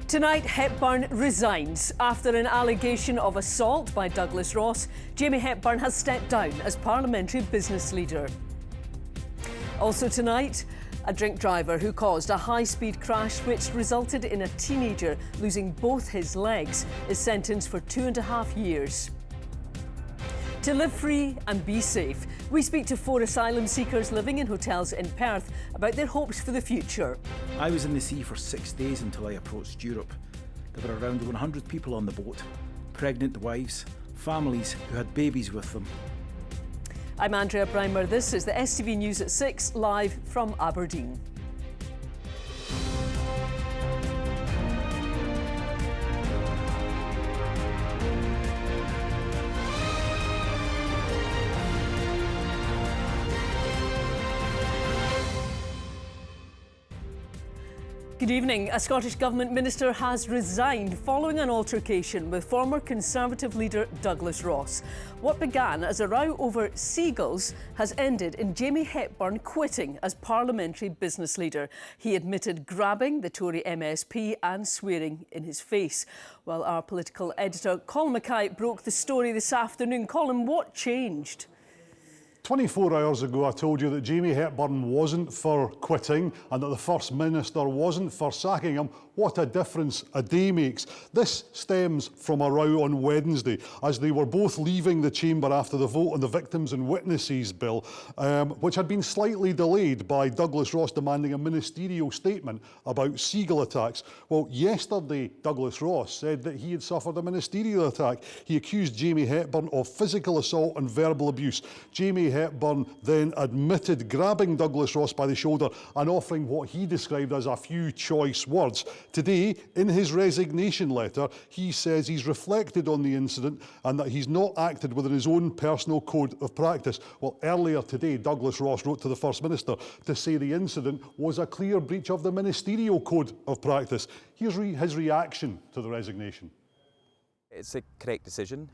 Tonight, Hepburn resigns. After an allegation of assault by Douglas Ross, Jamie Hepburn has stepped down as parliamentary business leader. Also tonight, a drink driver who caused a high-speed crash which resulted in a teenager losing both his legs is sentenced for 2.5 years. To live free and be safe, we speak to 4 asylum seekers living in hotels in Perth about their hopes for the future. I was in the sea for 6 days until I approached Europe. There were around 100 people on the boat, pregnant wives, families who had babies with them. I'm Andrea Brimer. This is the STV News at 6, live from Aberdeen. Good evening. A Scottish Government minister has resigned following an altercation with former Conservative leader Douglas Ross. What began as a row over seagulls has ended in Jamie Hepburn quitting as parliamentary business leader. He admitted grabbing the Tory MSP and swearing in his face. Well, our political editor Colin Mackay broke the story this afternoon. Colin, what changed? 24 hours ago I told you that Jamie Hepburn wasn't for quitting and that the First Minister wasn't for sacking him. What a difference a day makes. This stems from a row on Wednesday as they were both leaving the chamber after the vote on the Victims and Witnesses Bill, which had been slightly delayed by Douglas Ross demanding a ministerial statement about seagull attacks. Well, yesterday Douglas Ross said that he had suffered a ministerial attack. He accused Jamie Hepburn of physical assault and verbal abuse. Jamie Hepburn then admitted grabbing Douglas Ross by the shoulder and offering what he described as a few choice words. Today, in his resignation letter, he says he's reflected on the incident and that he's not acted within his own personal code of practice. Well, earlier today, Douglas Ross wrote to the First Minister to say the incident was a clear breach of the ministerial code of practice. Here's his reaction to the resignation. It's a correct decision.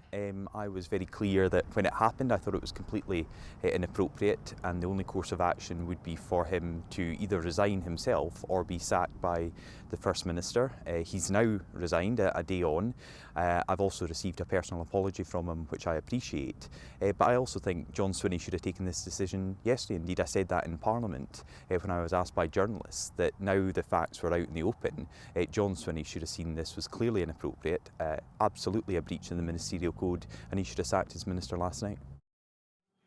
I was very clear that when it happened I thought it was completely inappropriate and the only course of action would be for him to either resign himself or be sacked by the First Minister. He's now resigned a day on. I've also received a personal apology from him, which I appreciate, but I also think John Swinney should have taken this decision yesterday. Indeed, I said that in Parliament when I was asked by journalists that now the facts were out in the open, John Swinney should have seen this was clearly inappropriate, absolutely a breach in the ministerial code, and he should have sacked his minister last night.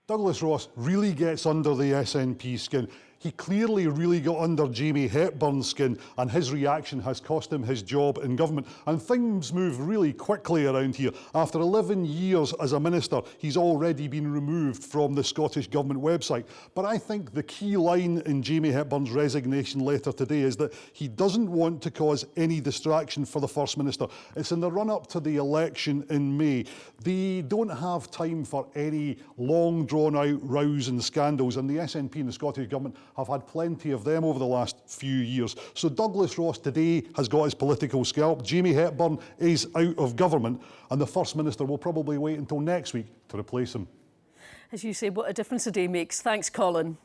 Douglas Ross really gets under the SNP skin. He clearly really got under Jamie Hepburn's skin, and his reaction has cost him his job in government. And things move really quickly around here. After 11 years as a minister, he's already been removed from the Scottish Government website. But I think the key line in Jamie Hepburn's resignation letter today is that he doesn't want to cause any distraction for the First Minister. It's in the run-up to the election in May. They don't have time for any long drawn-out rows and scandals, and the SNP and the Scottish Government have had plenty of them over the last few years. So Douglas Ross today has got his political scalp. Jamie Hepburn is out of government, and the First Minister will probably wait until next week to replace him. As you say, what a difference a day makes. Thanks, Colin.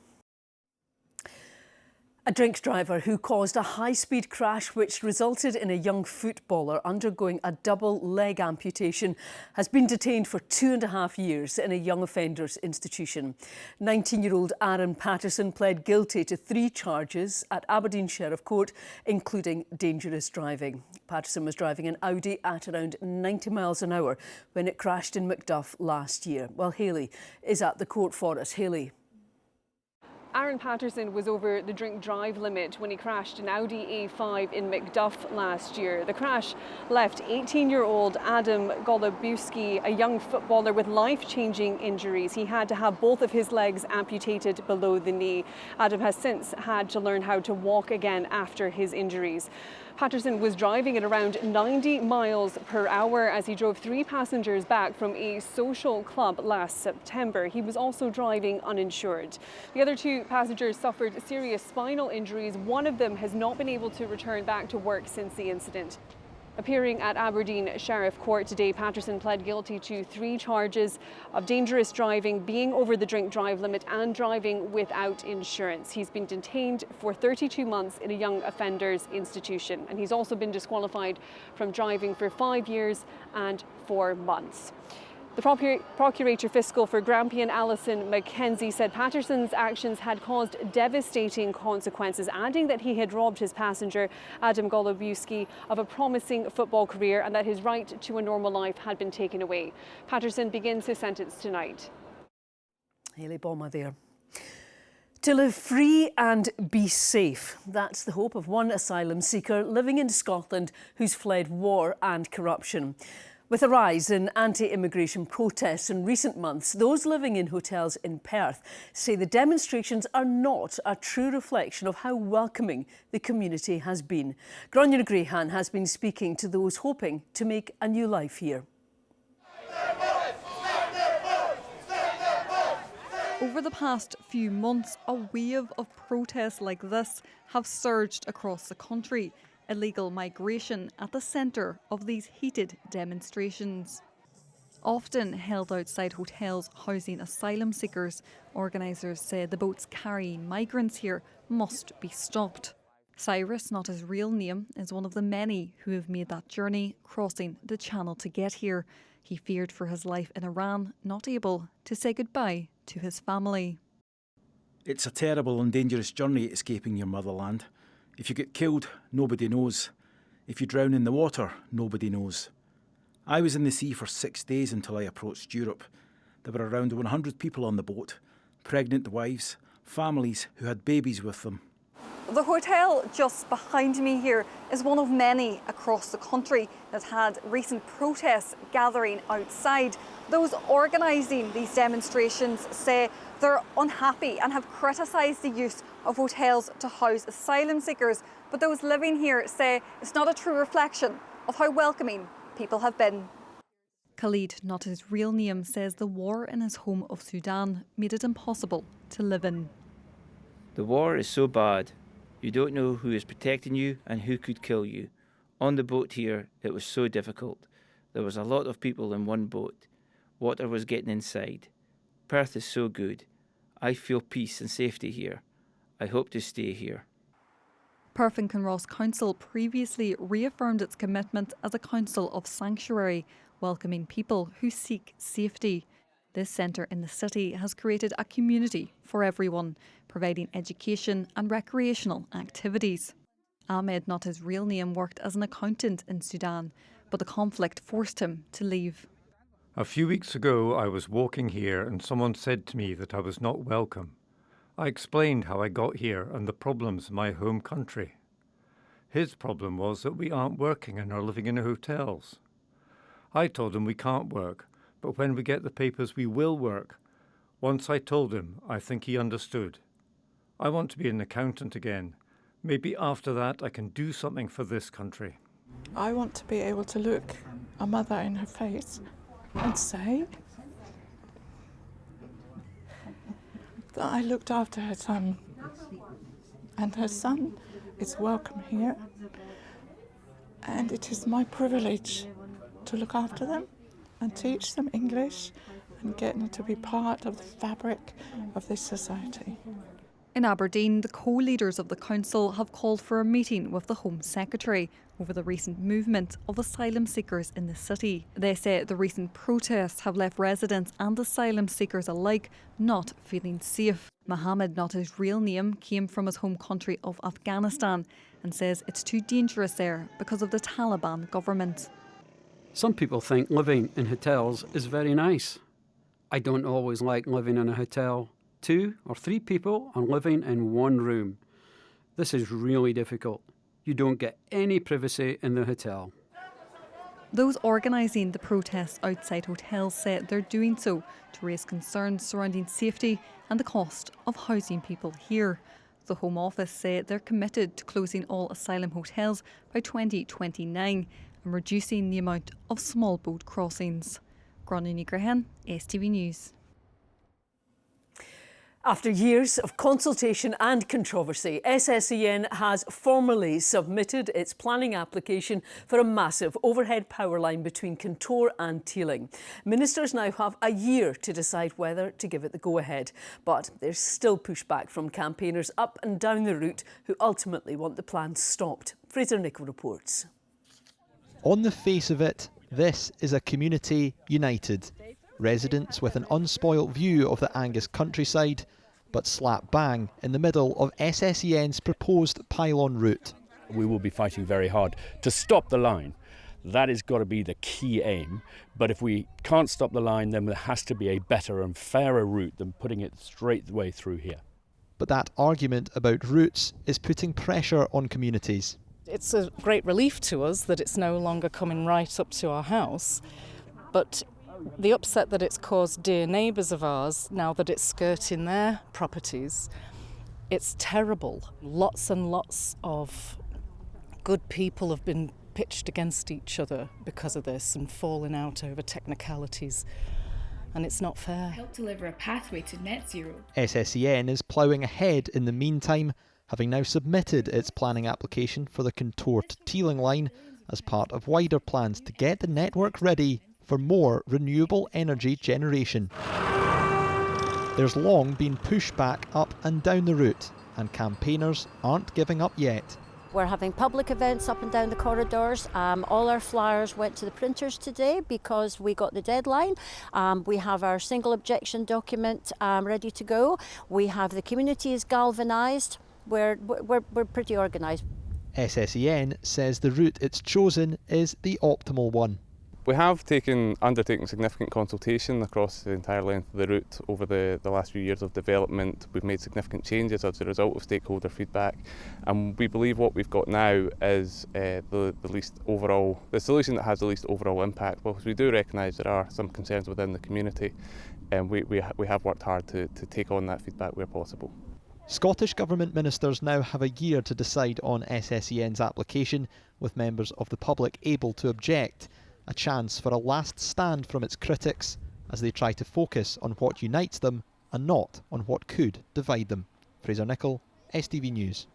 A drink driver who caused a high-speed crash which resulted in a young footballer undergoing a double leg amputation has been detained for 2.5 years in a young offenders institution. 19-year-old Aaron Patterson pled guilty to 3 charges at Aberdeen Sheriff Court, including dangerous driving. Patterson was driving an Audi at around 90 miles an hour when it crashed in Macduff last year. Well, Hayley is at the court for us. Hayley. Aaron Patterson was over the drink-drive limit when he crashed an Audi A5 in Macduff last year. The crash left 18-year-old Adam Golubiewski, a young footballer, with life-changing injuries. He had to have both of his legs amputated below the knee. Adam has since had to learn how to walk again after his injuries. Patterson was driving at around 90 miles per hour as he drove 3 passengers back from a social club last September. He was also driving uninsured. The other 2 passengers suffered serious spinal injuries. One of them has not been able to return back to work since the incident. Appearing at Aberdeen Sheriff Court today, Patterson pled guilty to 3 charges of dangerous driving, being over the drink drive limit and driving without insurance. He's been detained for 32 months in a young offenders institution, and he's also been disqualified from driving for 5 years and 4 months. The Procurator Fiscal for Grampian, Alison Mackenzie, said Patterson's actions had caused devastating consequences, adding that he had robbed his passenger, Adam Golubiewski, of a promising football career and that his right to a normal life had been taken away. Patterson begins his sentence tonight. Hayley Bomber there. To live free and be safe. That's the hope of one asylum seeker living in Scotland who's fled war and corruption. With a rise in anti-immigration protests in recent months, those living in hotels in Perth say the demonstrations are not a true reflection of how welcoming the community has been. Gráinne Grehan has been speaking to those hoping to make a new life here. Over the past few months, a wave of protests like this have surged across the country. Illegal migration at the centre of these heated demonstrations. Often held outside hotels housing asylum seekers, organisers say the boats carrying migrants here must be stopped. Cyrus, not his real name, is one of the many who have made that journey crossing the channel to get here. He feared for his life in Iran, not able to say goodbye to his family. It's a terrible and dangerous journey escaping your motherland. If you get killed, nobody knows. If you drown in the water, nobody knows. I was in the sea for 6 days until I approached Europe. There were around 100 people on the boat, pregnant wives, families who had babies with them. The hotel just behind me here is one of many across the country that had recent protests gathering outside. Those organising these demonstrations say they're unhappy and have criticised the use of hotels to house asylum seekers. But those living here say it's not a true reflection of how welcoming people have been. Khalid, not his real name, says the war in his home of Sudan made it impossible to live in. The war is so bad. You don't know who is protecting you and who could kill you. On the boat here, it was so difficult. There was a lot of people in one boat. Water was getting inside. Perth is so good. I feel peace and safety here. I hope to stay here. Perth and Kinross Council previously reaffirmed its commitment as a council of sanctuary, welcoming people who seek safety. This centre in the city has created a community for everyone, providing education and recreational activities. Ahmed, not his real name, worked as an accountant in Sudan, but the conflict forced him to leave. A few weeks ago, I was walking here and someone said to me that I was not welcome. I explained how I got here and the problems in my home country. His problem was that we aren't working and are living in hotels. I told him we can't work, but when we get the papers we will work. Once I told him, I think he understood. I want to be an accountant again. Maybe after that I can do something for this country. I want to be able to look a mother in her face and say that I looked after her son, and her son is welcome here, and it is my privilege to look after them and teach them English and get them to be part of the fabric of this society. In Aberdeen, the co-leaders of the council have called for a meeting with the Home Secretary over the recent movement of asylum seekers in the city. They say the recent protests have left residents and asylum seekers alike not feeling safe. Mohammed, not his real name, came from his home country of Afghanistan and says it's too dangerous there because of the Taliban government. Some people think living in hotels is very nice. I don't always like living in a hotel. 2 or 3 people are living in one room. This is really difficult. You don't get any privacy in the hotel. Those organising the protests outside hotels say they're doing so to raise concerns surrounding safety and the cost of housing people here. The Home Office say they're committed to closing all asylum hotels by 2029 and reducing the amount of small boat crossings. Gráinne Grehan, STV News. After years of consultation and controversy, SSEN has formally submitted its planning application for a massive overhead power line between Kintore and Teeling. Ministers now have a year to decide whether to give it the go-ahead. But there's still pushback from campaigners up and down the route who ultimately want the plan stopped. Fraser Nicholl reports. On the face of it, this is a community united. Residents with an unspoilt view of the Angus countryside, but slap bang in the middle of SSEN's proposed pylon route. We will be fighting very hard to stop the line. That has got to be the key aim. But if we can't stop the line, then there has to be a better and fairer route than putting it straight the way through here. But that argument about routes is putting pressure on communities. It's a great relief to us that it's no longer coming right up to our house, but the upset that it's caused dear neighbours of ours, now that it's skirting their properties, it's terrible. Lots and lots of good people have been pitched against each other because of this and falling out over technicalities, and it's not fair. Help deliver a pathway to net zero. SSEN is ploughing ahead in the meantime, having now submitted its planning application for the Kintore to Teeling line as part of wider plans to get the network ready for more renewable energy generation. There's long been pushback up and down the route, and campaigners aren't giving up yet. We're having public events up and down the corridors. All our flyers went to the printers today because we got the deadline. We have our single objection document ready to go. We have the community is galvanised. We're pretty organised. SSEN says the route it's chosen is the optimal one. We have undertaken significant consultation across the entire length of the route over the last few years of development. We've made significant changes as a result of stakeholder feedback, and we believe what we've got now is the solution that has the least overall impact. Whilst we do recognise there are some concerns within the community, and we have worked hard to take on that feedback where possible. Scottish Government ministers now have a year to decide on SSEN's application, with members of the public able to object. A chance for a last stand from its critics as they try to focus on what unites them and not on what could divide them. Fraser Nicholl, STV News.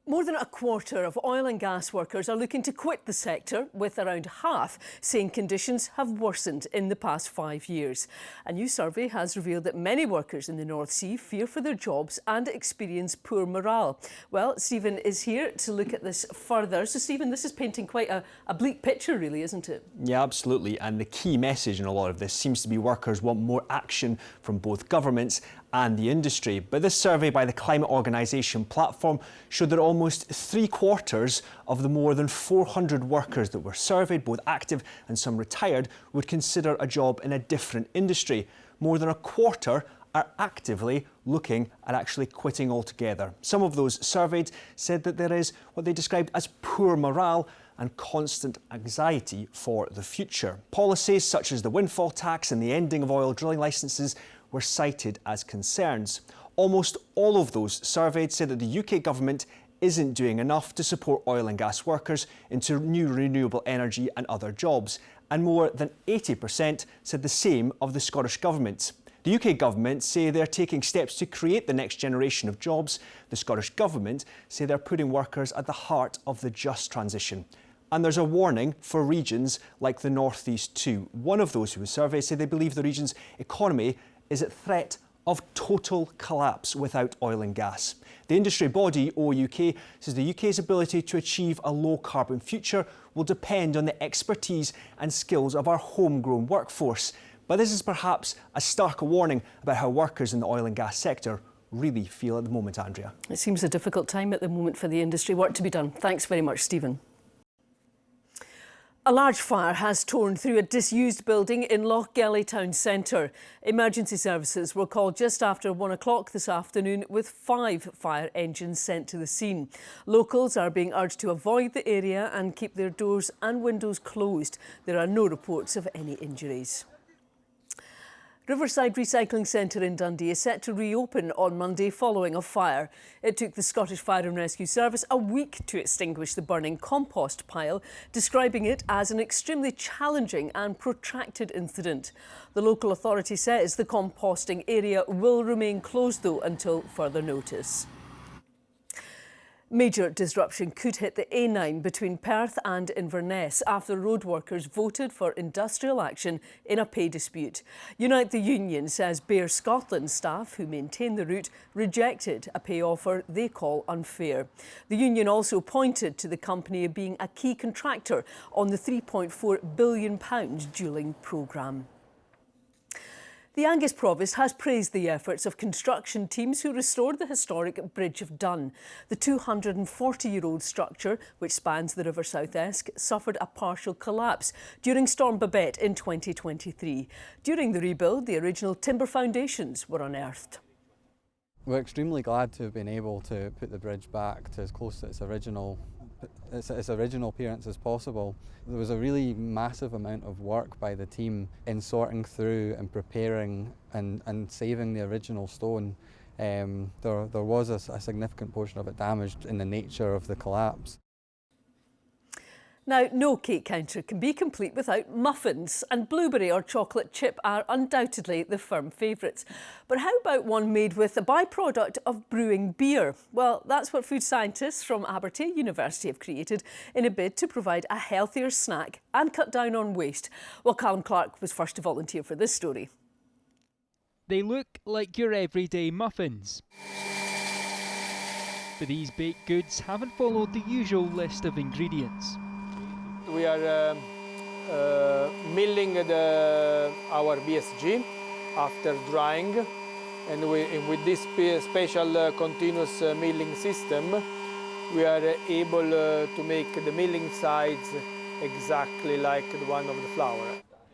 More than a quarter of oil and gas workers are looking to quit the sector, with around half saying conditions have worsened in the past 5 years. A new survey has revealed that many workers in the North Sea fear for their jobs and experience poor morale. Well, Stephen is here to look at this further. So, Stephen, this is painting quite a bleak picture, really, isn't it? Yeah, absolutely. And the key message in a lot of this seems to be workers want more action from both governments and the industry. But this survey by the climate organisation Platform showed that almost 3/4 of the more than 400 workers that were surveyed, both active and some retired, would consider a job in a different industry. More than a quarter are actively looking at actually quitting altogether. Some of those surveyed said that there is what they described as poor morale and constant anxiety for the future. Policies such as the windfall tax and the ending of oil drilling licences were cited as concerns. Almost all of those surveyed said that the UK government isn't doing enough to support oil and gas workers into new renewable energy and other jobs, and more than 80% said the same of the Scottish Government. The UK Government say they're taking steps to create the next generation of jobs. The Scottish Government say they're putting workers at the heart of the just transition. And there's a warning for regions like the North East too. One of those who was surveyed said they believe the region's economy is at threat of total collapse without oil and gas. The industry body, OUK, says the UK's ability to achieve a low-carbon future will depend on the expertise and skills of our homegrown workforce. But this is perhaps a stark warning about how workers in the oil and gas sector really feel at the moment, Andrea. It seems a difficult time at the moment for the industry. Work to be done. Thanks very much, Stephen. A large fire has torn through a disused building in Lochgelly town centre. Emergency services were called just after 1 o'clock this afternoon, with 5 fire engines sent to the scene. Locals are being urged to avoid the area and keep their doors and windows closed. There are no reports of any injuries. Riverside Recycling Centre in Dundee is set to reopen on Monday following a fire. It took the Scottish Fire and Rescue Service a week to extinguish the burning compost pile, describing it as an extremely challenging and protracted incident. The local authority says the composting area will remain closed though until further notice. Major disruption could hit the A9 between Perth and Inverness after road workers voted for industrial action in a pay dispute. Unite the Union says Bear Scotland staff who maintain the route rejected a pay offer they call unfair. The union also pointed to the company being a key contractor on the £3.4 billion dualling programme. The Angus Provost has praised the efforts of construction teams who restored the historic Bridge of Dun. The 240-year-old structure, which spans the River South Esk, suffered a partial collapse during Storm Babette in 2023. During the rebuild, the original timber foundations were unearthed. We're extremely glad to have been able to put the bridge back to as close to its original appearance as possible. There was a really massive amount of work by the team in sorting through and preparing and saving the original stone. There was a significant portion of it damaged in the nature of the collapse. Now, no cake counter can be complete without muffins, and blueberry or chocolate chip are undoubtedly the firm favourites. But how about one made with a byproduct of brewing beer? Well, that's what food scientists from Aberdeen University have created in a bid to provide a healthier snack and cut down on waste. Well, Callum Clark was first to volunteer for this story. They look like your everyday muffins. But these baked goods haven't followed the usual list of ingredients. We are milling our BSG after drying, and with this special continuous milling system, we are able to make the milling sides exactly like the one of the flour.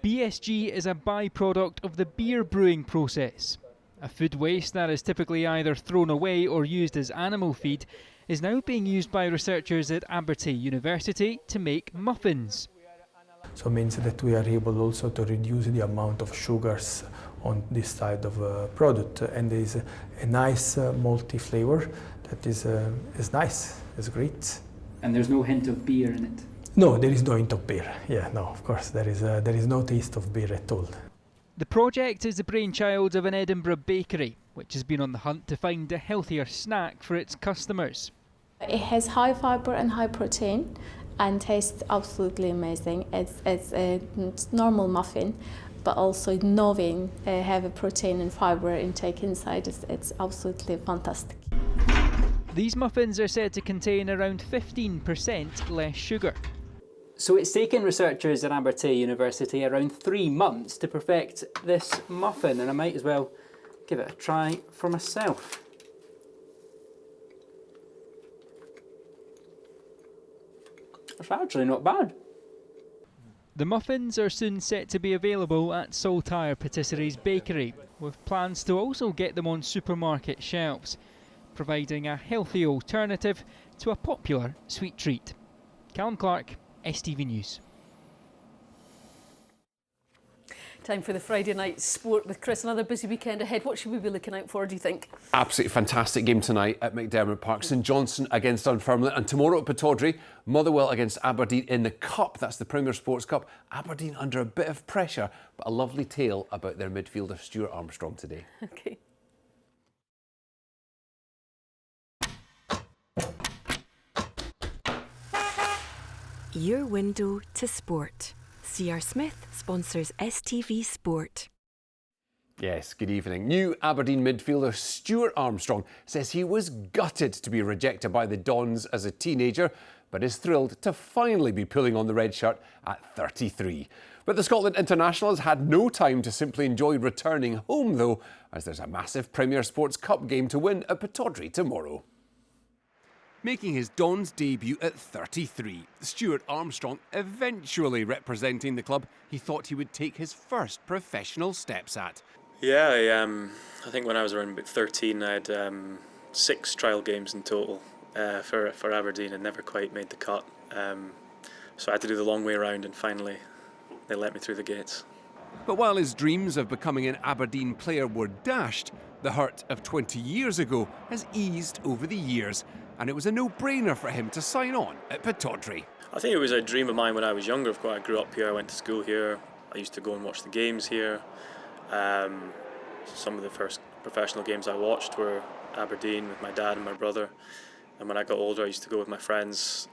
BSG is a byproduct of the beer brewing process. A food waste that is typically either thrown away or used as animal feed is now being used by researchers at Aberdeen University to make muffins. So it means that we are able also to reduce the amount of sugars on this side of a product, and there is a nice malty flavour that is nice, is great. And there's no hint of beer in it? No, there is no hint of beer. Yeah, no, of course, there is no taste of beer at all. The project is the brainchild of an Edinburgh bakery, which has been on the hunt to find a healthier snack for its customers. It has high fibre and high protein and tastes absolutely amazing. It's a normal muffin, but also knowing have a protein and fibre intake inside, it's absolutely fantastic. These muffins are said to contain around 15% less sugar. So it's taken researchers at Aberdeen University around 3 months to perfect this muffin, and I might as well give it a try for myself. It's actually not bad. The muffins are soon set to be available at Saltire Patisseries Bakery, with plans to also get them on supermarket shelves, providing a healthy alternative to a popular sweet treat. Callum Clark, STV News. Time for the Friday night sport with Chris. Another busy weekend ahead. What should we be looking out for, do you think? Absolutely fantastic game tonight at McDermott Park. St Johnstone against Dunfermline, and tomorrow at Pittodrie, Motherwell against Aberdeen in the Cup. That's the Premier Sports Cup. Aberdeen under a bit of pressure, but a lovely tale about their midfielder Stuart Armstrong today. OK. Your window to sport. C.R. Smith sponsors STV Sport. Yes, good evening. New Aberdeen midfielder Stuart Armstrong says he was gutted to be rejected by the Dons as a teenager, but is thrilled to finally be pulling on the red shirt at 33. But the Scotland international has had no time to simply enjoy returning home, though, as there's a massive Premier Sports Cup game to win at Pittodrie tomorrow. Making his Dons debut at 33, Stuart Armstrong eventually representing the club he thought he would take his first professional steps at. Yeah, I think when I was around about 13, I had 6 trial games in total for Aberdeen and never quite made the cut. So I had to do the long way around, and finally they let me through the gates. But while his dreams of becoming an Aberdeen player were dashed, the hurt of 20 years ago has eased over the years, and it was a no-brainer for him to sign on at Pittodrie. I think it was a dream of mine when I was younger. Of course, I grew up here, I went to school here, I used to go and watch the games here. Some of the first professional games I watched were Aberdeen with my dad and my brother, and when I got older I used to go with my friends.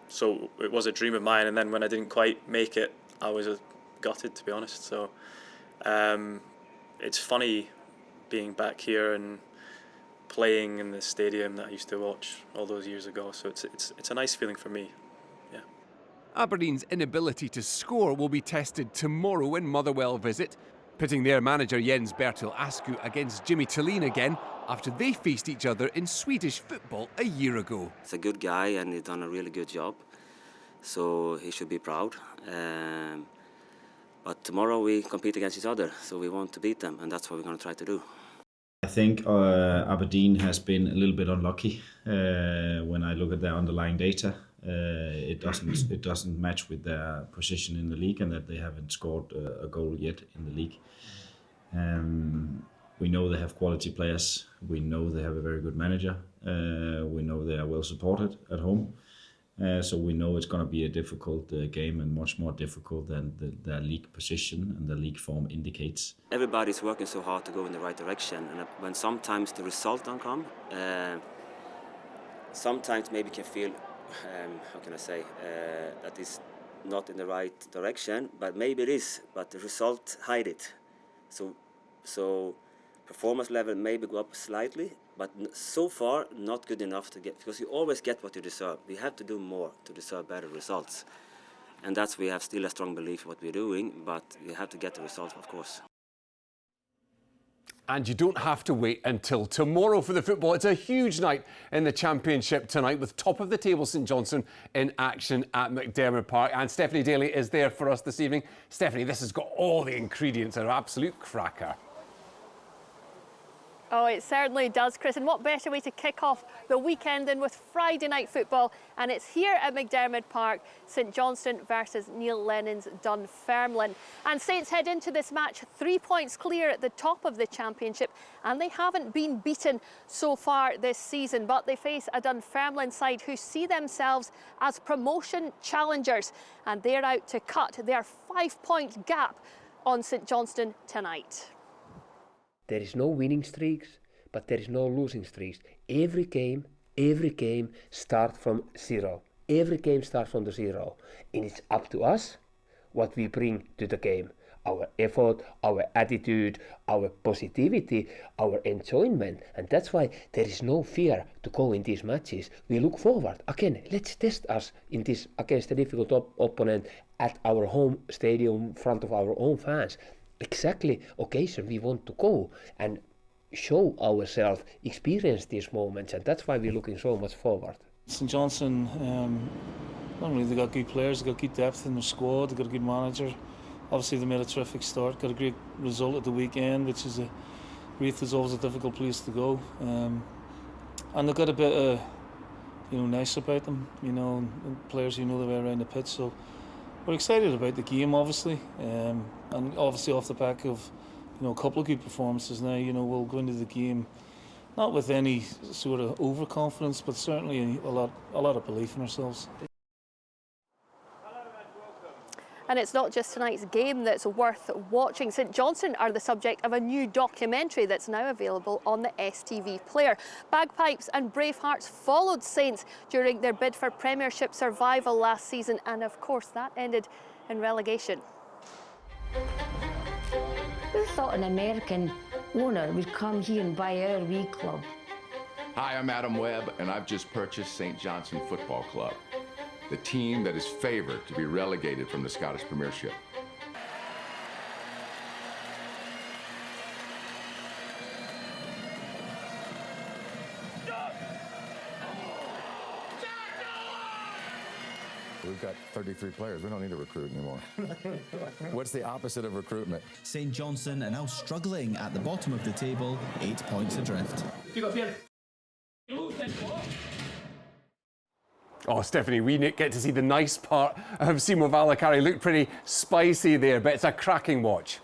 So it was a dream of mine, and then when I didn't quite make it, I was gutted, to be honest. So it's funny being back here and playing in the stadium that I used to watch all those years ago. So it's a nice feeling for me. Yeah. Aberdeen's inability to score will be tested tomorrow when Motherwell visit, pitting their manager Jens Bertil Asku against Jimmy Tillin again after they faced each other in Swedish football a year ago. He's a good guy and he's done a really good job, so he should be proud. But tomorrow we compete against each other, so we want to beat them, and that's what we're going to try to do. I think Aberdeen has been a little bit unlucky when I look at their underlying data. It doesn't match with their position in the league, and that they haven't scored a goal yet in the league. We know they have quality players. We know they have a very good manager. We know they are well supported at home. So we know it's going to be a difficult game, and much more difficult than their league position and the league form indicates. Everybody's working so hard to go in the right direction, and when sometimes the result don't come, sometimes maybe can feel, how can I say, that is not in the right direction, but maybe it is, but the result hide it. So performance level maybe go up slightly, but so far not good enough to get, because you always get what you deserve. We have to do more to deserve better results, and that's we have still a strong belief in what we're doing, but you have to get the results, of course. And you don't have to wait until tomorrow for the football. It's a huge night in the Championship tonight with top of the table St Johnstone in action at McDermott Park. And Stephanie Daly is there for us this evening. Stephanie, this has got all the ingredients, an absolute cracker. Oh, it certainly does, Chris. And what better way to kick off the weekend than with Friday night football? And it's here at McDermott Park, St Johnstone versus Neil Lennon's Dunfermline. And Saints head into this match 3 points clear at the top of the Championship, and they haven't been beaten so far this season. But they face a Dunfermline side who see themselves as promotion challengers, and they're out to cut their 5-point gap on St Johnstone tonight. There is no winning streaks, but there is no losing streaks. Every game starts from zero. Every game starts from the zero. And it's up to us what we bring to the game. Our effort, our attitude, our positivity, our enjoyment. And that's why there is no fear to go in these matches. We look forward. Again, let's test us in this against a difficult opponent at our home stadium in front of our own fans. Exactly occasion we want to go and show ourselves, experience these moments, and that's why we're looking so much forward. St Johnstone, not only they got good players, they got good depth in their squad, they got a good manager. Obviously they made a terrific start, got a great result at the weekend, which is Reith is always a difficult place to go, and they've got a bit of nice about them, and players who know their way around the pitch. So we're excited about the game, obviously, and obviously off the back of a couple of good performances now. We'll go into the game not with any sort of overconfidence, but certainly a lot of belief in ourselves. And it's not just tonight's game that's worth watching. St Johnstone are the subject of a new documentary that's now available on the STV player. Bagpipes and Bravehearts followed Saints during their bid for Premiership survival last season, and of course that ended in relegation. Who thought an American owner would come here and buy our wee club? Hi, I'm Adam Webb, and I've just purchased St Johnstone Football Club, the team that is favoured to be relegated from the Scottish Premiership. We've got 33 players. We don't need to recruit anymore. What's the opposite of recruitment? St Johnstone are now struggling at the bottom of the table, 8 points adrift. Oh, Stephanie, we get to see the nice part of Simo Valakari. Looked pretty spicy there, but it's a cracking watch.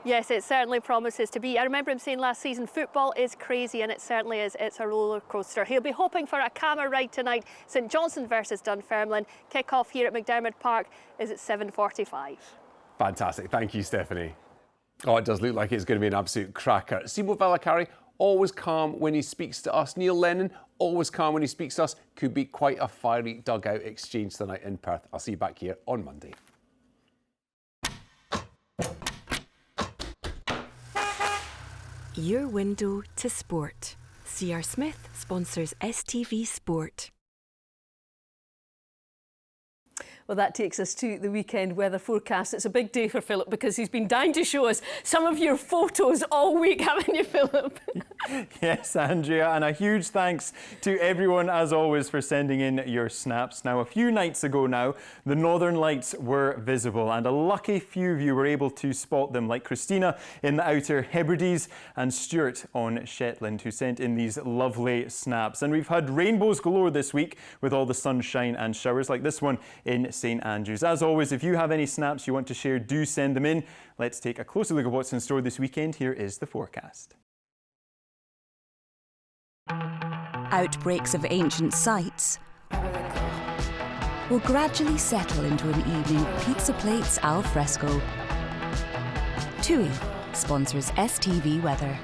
Yes, it certainly promises to be. I remember him saying last season, football is crazy, and it certainly is. It's a roller coaster. He'll be hoping for a calmer ride tonight. St Johnstone versus Dunfermline. Kick-off here at McDermott Park is at 7:45. Fantastic. Thank you, Stephanie. Oh, it does look like it's going to be an absolute cracker. Simo Valakari, always calm when he speaks to us. Neil Lennon, always calm when he speaks to us. Could be quite a fiery dugout exchange tonight in Perth. I'll see you back here on Monday. Your window to sport. CR Smith sponsors STV Sport. Well, that takes us to the weekend weather forecast. It's a big day for Philip because he's been dying to show us some of your photos all week, haven't you, Philip? Yes, Andrea, and a huge thanks to everyone, as always, for sending in your snaps. Now, a few nights ago now, the Northern Lights were visible, and a lucky few of you were able to spot them, like Christina in the Outer Hebrides and Stuart on Shetland, who sent in these lovely snaps. And we've had rainbows galore this week with all the sunshine and showers, like this one in St Andrews. As always, if you have any snaps you want to share, do send them in. Let's take a closer look at what's in store this weekend. Here is the forecast. Outbreaks of ancient sites will gradually settle into an evening of pizza plates al fresco. TUI sponsors STV Weather.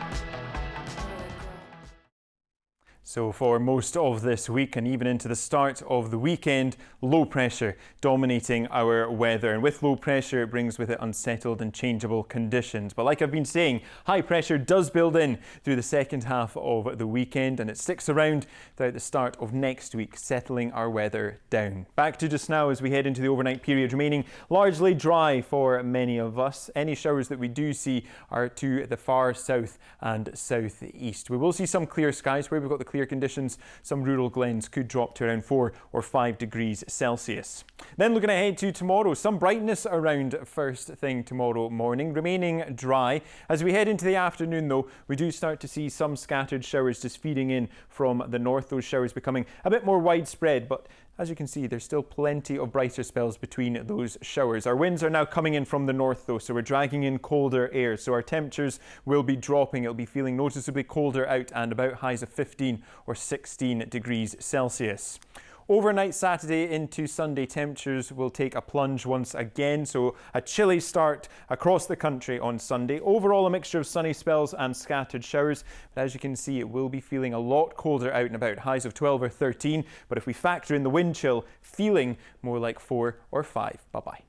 So for most of this week and even into the start of the weekend, low pressure dominating our weather. And with low pressure, it brings with it unsettled and changeable conditions. But like I've been saying, high pressure does build in through the second half of the weekend, and it sticks around throughout the start of next week, settling our weather down. Back to just now as we head into the overnight period, remaining largely dry for many of us. Any showers that we do see are to the far south and southeast. We will see some clear skies where we've got the clear conditions. Some rural glens could drop to around 4 or 5 degrees Celsius. Then looking ahead to tomorrow, some brightness around first thing tomorrow morning, remaining dry. As we head into the afternoon though, we do start to see some scattered showers just feeding in from the north, those showers becoming a bit more widespread, but as you can see, there's still plenty of brighter spells between those showers. Our winds are now coming in from the north though, so we're dragging in colder air. So our temperatures will be dropping. It'll be feeling noticeably colder out and about highs of 15 or 16 degrees Celsius. Overnight Saturday into Sunday, temperatures will take a plunge once again, so a chilly start across the country on Sunday. Overall, a mixture of sunny spells and scattered showers, but as you can see, it will be feeling a lot colder out and about, highs of 12 or 13, but if we factor in the wind chill, feeling more like 4 or 5. Bye-bye.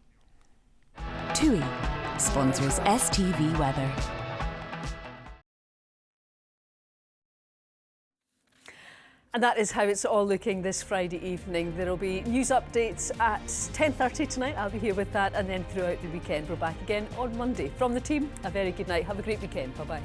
TUI sponsors STV Weather. And that is how it's all looking this Friday evening. There will be news updates at 10:30 tonight. I'll be here with that, and then throughout the weekend we're back again on Monday. From the team, a very good night. Have a great weekend. Bye-bye.